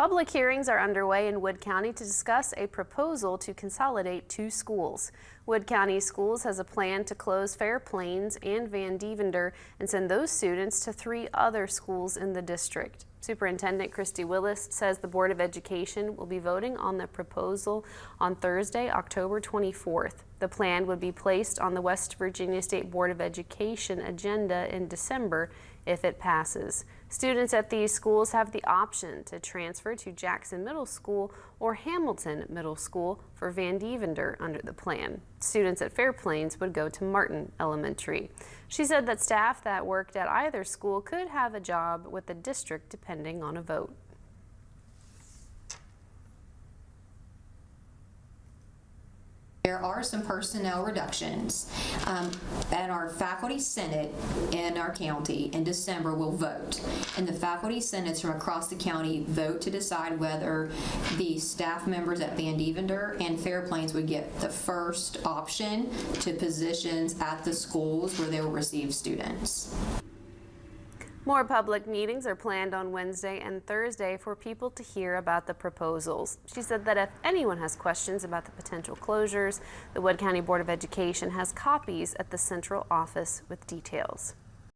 Public hearings are underway in Wood County to discuss a proposal to consolidate 2 schools. Wood County Schools has a plan to close Fairplains and Van Devender and send those students to 3 other schools in the district. Superintendent Willis says the Board of Education will be voting on the proposal on Thursday, October 24th. The plan would be placed on the West Virginia State Board of Education agenda in December if it passes. Students at these schools have the option to transfer to Jackson Middle School or Hamilton Middle School for Van Devender under the plan. Students at Fairplains would go to Martin Elementary. She said that staff that worked at either school could have a job with the district depending on a vote. There are some personnel reductions, and our faculty senate in our county in December will vote. And the faculty senates from across the county vote to decide whether the staff members at Van Devender and Fairplains would get the first option to positions at the schools where they will receive students. More public meetings are planned on Wednesday and Thursday for people to hear about the proposals. She said that if anyone has questions about the potential closures, the Wood County Board of Education has copies at the central office with details.